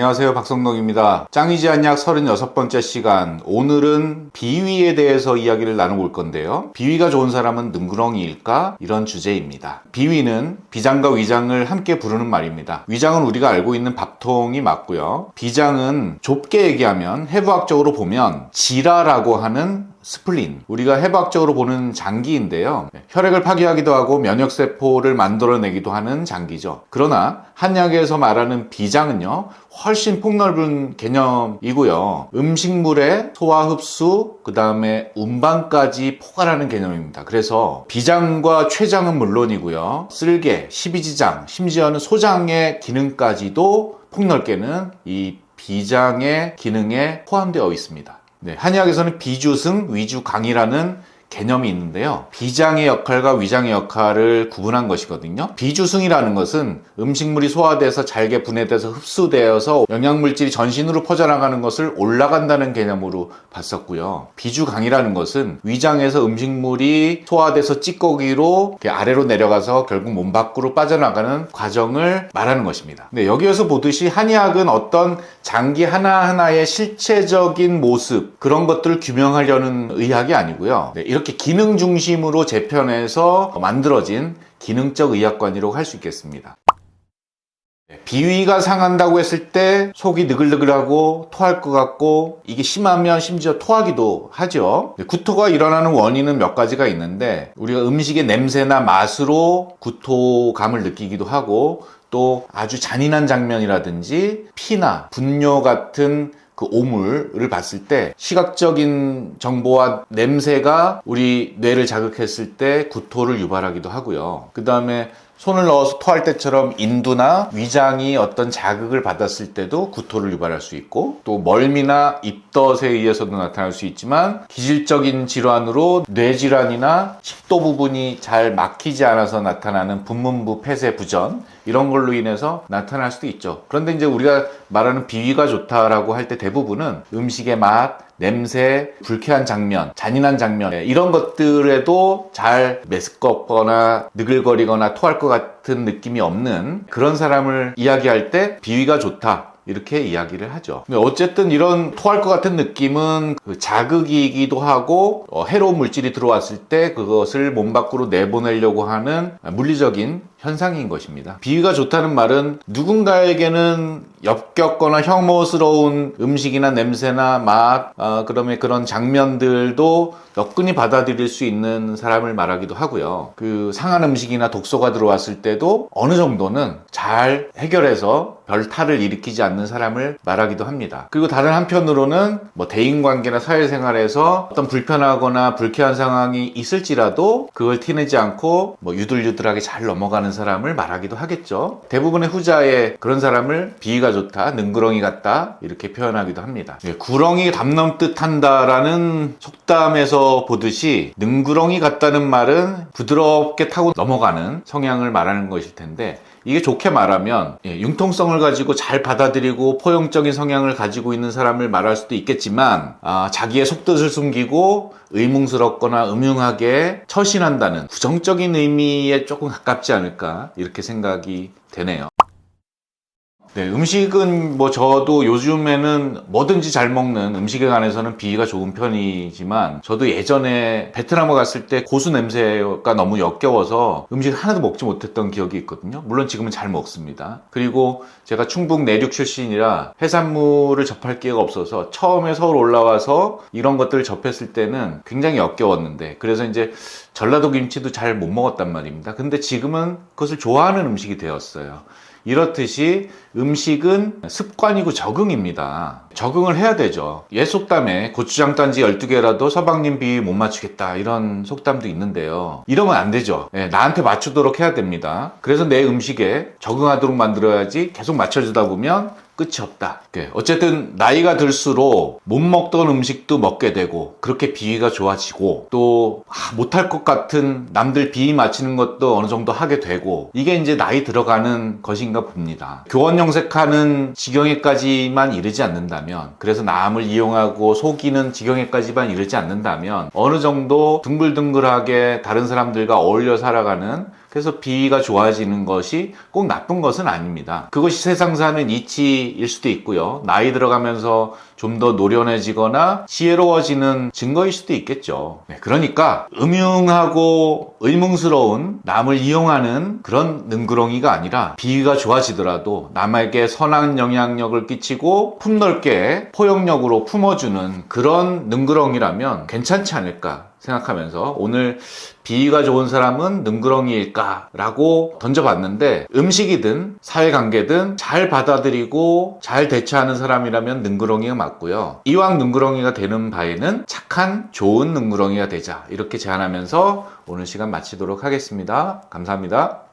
안녕하세요, 박성록입니다. 짱이지 않약 36번째 시간. 오늘은 비위에 대해서 이야기를 나눠볼 건데요. 비위가 좋은 사람은 능구렁이일까? 이런 주제입니다. 비위는 비장과 위장을 함께 부르는 말입니다. 위장은 우리가 알고 있는 밥통이 맞고요. 비장은 좁게 얘기하면 해부학적으로 보면 지라라고 하는 스플린, 우리가 해부학적으로 보는 장기인데요. 혈액을 파괴하기도 하고 면역세포를 만들어내기도 하는 장기죠. 그러나 한약에서 말하는 비장은요, 훨씬 폭넓은 개념이고요. 음식물의 소화 흡수, 그 다음에 운반까지 포괄하는 개념입니다. 그래서 비장과 췌장은 물론이고요. 쓸개, 십이지장, 심지어는 소장의 기능까지도 폭넓게는 이 비장의 기능에 포함되어 있습니다. 한의학에서는 비주승, 위주강이라는 개념이 있는데요. 비장의 역할과 위장의 역할을 구분한 것이거든요. 비주승이라는 것은 음식물이 소화돼서 잘게 분해돼서 흡수되어서 영양물질이 전신으로 퍼져나가는 것을 올라간다는 개념으로 봤었고요. 비주강이라는 것은 위장에서 음식물이 소화돼서 찌꺼기로 아래로 내려가서 결국 몸 밖으로 빠져나가는 과정을 말하는 것입니다. 여기에서 보듯이 한의학은 어떤 장기 하나하나의 실체적인 모습, 그런 것들을 규명하려는 의학이 아니고요. 이렇게 기능 중심으로 재편해서 만들어진 기능적 의학관이라고 할 수 있겠습니다. 비위가 상한다고 했을 때 속이 느글느글하고 토할 것 같고, 이게 심하면 심지어 토하기도 하죠. 구토가 일어나는 원인은 몇 가지가 있는데, 우리가 음식의 냄새나 맛으로 구토감을 느끼기도 하고, 또 아주 잔인한 장면이라든지 피나 분뇨 같은 그 오물을 봤을 때 시각적인 정보와 냄새가 우리 뇌를 자극했을 때 구토를 유발하기도 하고요. 그 다음에 손을 넣어서 토할 때처럼 인두나 위장이 어떤 자극을 받았을 때도 구토를 유발할 수 있고, 또 멀미나 입덧에 의해서도 나타날 수 있지만, 기질적인 질환으로 뇌질환이나 식도 부분이 잘 막히지 않아서 나타나는 분문부 폐쇄 부전, 이런 걸로 인해서 나타날 수도 있죠. 그런데 이제 우리가 말하는 비위가 좋다라고 할 때 대부분은 음식의 맛, 냄새, 불쾌한 장면, 잔인한 장면, 이런 것들에도 잘 메스껍거나 느글거리거나 토할 것 같은 느낌이 없는 그런 사람을 이야기할 때 비위가 좋다, 이렇게 이야기를 하죠. 근데 어쨌든 이런 토할 것 같은 느낌은 자극이기도 하고, 해로운 물질이 들어왔을 때 그것을 몸 밖으로 내보내려고 하는 물리적인 현상인 것입니다. 비위가 좋다는 말은 누군가에게는 역겹거나 혐오스러운 음식이나 냄새나 맛, 그다음에 그런 장면들도 너끈히 받아들일 수 있는 사람을 말하기도 하고요. 그 상한 음식이나 독소가 들어왔을 때도 어느 정도는 잘 해결해서 별 탈을 일으키지 않는 사람을 말하기도 합니다. 그리고 다른 한편으로는 대인관계나 사회생활에서 어떤 불편하거나 불쾌한 상황이 있을지라도 그걸 티내지 않고 유들유들하게 잘 넘어가는 사람을 말하기도 하겠죠. 대부분의 후자의 그런 사람을 비위가 좋다, 능구렁이 같다, 이렇게 표현하기도 합니다. 구렁이 담 넘듯 한다라는 속담에서 보듯이 능구렁이 같다는 말은 부드럽게 타고 넘어가는 성향을 말하는 것일 텐데, 이게 좋게 말하면 융통성을 가지고 잘 받아들이고 포용적인 성향을 가지고 있는 사람을 말할 수도 있겠지만, 자기의 속뜻을 숨기고 의문스럽거나 음흉하게 처신한다는 부정적인 의미에 조금 가깝지 않을까, 이렇게 생각이 되네요. 음식은 저도 요즘에는 뭐든지 잘 먹는, 음식에 관해서는 비위가 좋은 편이지만, 저도 예전에 베트남에 갔을 때 고수 냄새가 너무 역겨워서 음식을 하나도 먹지 못했던 기억이 있거든요. 물론 지금은 잘 먹습니다. 그리고 제가 충북 내륙 출신이라 해산물을 접할 기회가 없어서 처음에 서울 올라와서 이런 것들을 접했을 때는 굉장히 역겨웠는데, 그래서 이제 전라도 김치도 잘 못 먹었단 말입니다. 근데 지금은 그것을 좋아하는 음식이 되었어요. 이렇듯이 음식은 습관이고 적응입니다. 적응을 해야 되죠. 옛 속담에 고추장 단지 12개라도 서방님 비위 못 맞추겠다, 이런 속담도 있는데요. 이러면 안 되죠. 나한테 맞추도록 해야 됩니다. 그래서 내 음식에 적응하도록 만들어야지, 계속 맞춰주다 보면 끝이 없다. 어쨌든 나이가 들수록 못 먹던 음식도 먹게 되고, 그렇게 비위가 좋아지고, 또 못할 것 같은 남들 비위 맞추는 것도 어느 정도 하게 되고, 이게 이제 나이 들어가는 것인가 봅니다. 교원영색하는 지경에까지만 이르지 않는다면, 그래서 남을 이용하고 속이는 지경에까지만 이르지 않는다면, 어느 정도 둥글둥글하게 다른 사람들과 어울려 살아가는 그래서 비위가 좋아지는 것이 꼭 나쁜 것은 아닙니다. 그것이 세상 사는 이치일 수도 있고요. 나이 들어가면서 좀 더 노련해지거나 지혜로워지는 증거일 수도 있겠죠. 네, 그러니까 음흉하고 의문스러운 남을 이용하는 그런 능구렁이가 아니라 비위가 좋아지더라도 남에게 선한 영향력을 끼치고 품넓게 포용력으로 품어주는 그런 능구렁이라면 괜찮지 않을까 생각하면서 오늘 비위가 좋은 사람은 능구렁이일까? 라고 던져봤는데 음식이든 사회관계든 잘 받아들이고 잘 대처하는 사람이라면 능구렁이가 맞고요. 이왕 능구렁이가 되는 바에는 착한 좋은 능구렁이가 되자 이렇게 제안하면서 오늘 시간 마치도록 하겠습니다. 감사합니다.